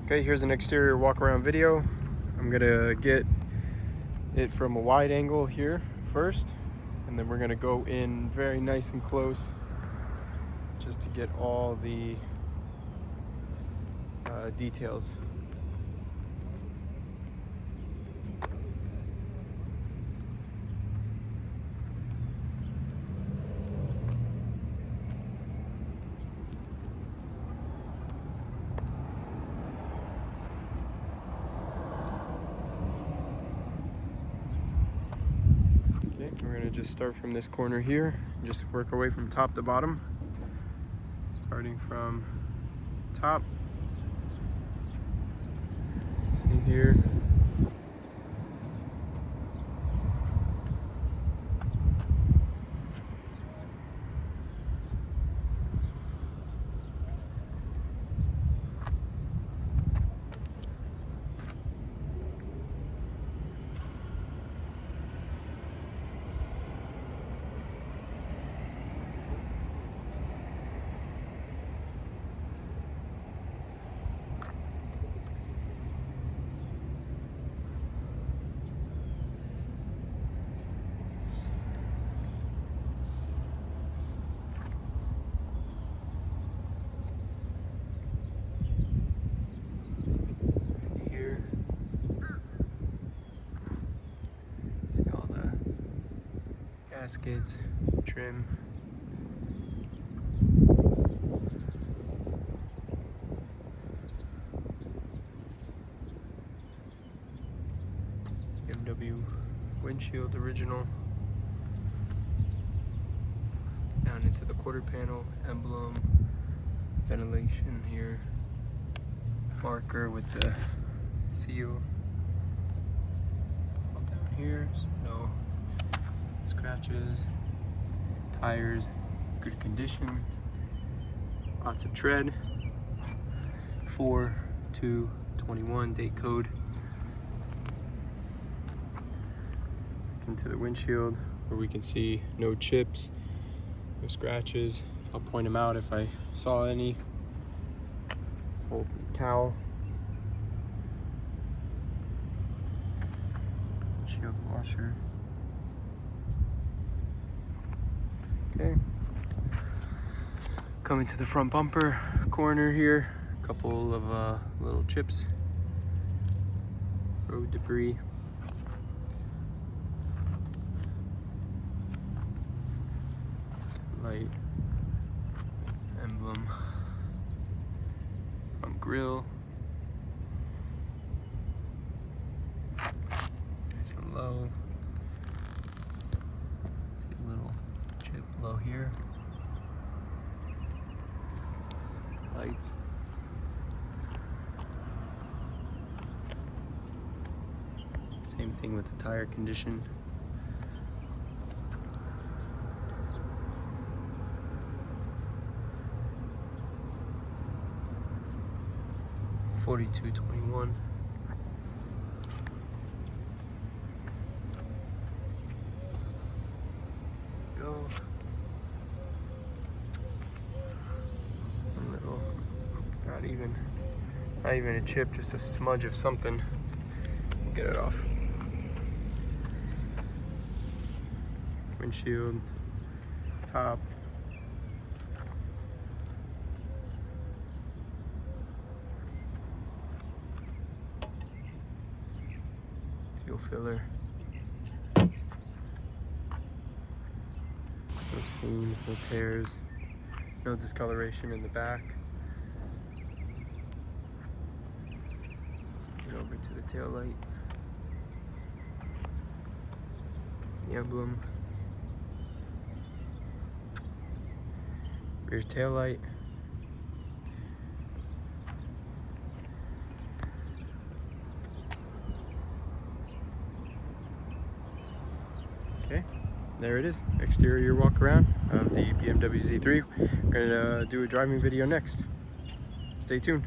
Okay, here's an exterior walk around video. I'm gonna get it from a wide angle here first, and then we're gonna go in very nice and close just to get all the details. We're gonna just start from this corner here, just work our way from top to bottom. Starting from top. See here. See all the gaskets, trim. BMW windshield original. Down into the quarter panel, emblem, ventilation here, marker with the seal. All down here, so no scratches. Tires, good condition. Lots of tread. 4/2/21 date code. Into the windshield where we can see no chips, no scratches. I'll point them out if I saw any. Old towel. Shield washer. Okay. Coming to the front bumper corner here, a couple of little chips, road debris. Light emblem, front grille, nice and low. See a little chip low here. Lights. Same thing with the tire condition. $42.21. Go. A little, not even a chip, just a smudge of something. Get it off. Windshield, top. Fuel filler. No seams, no tears, no discoloration in the back. Get over to the tail light. The emblem. Rear tail light. Okay, there it is. Exterior walk around of the BMW Z3. We're gonna do a driving video next. Stay tuned.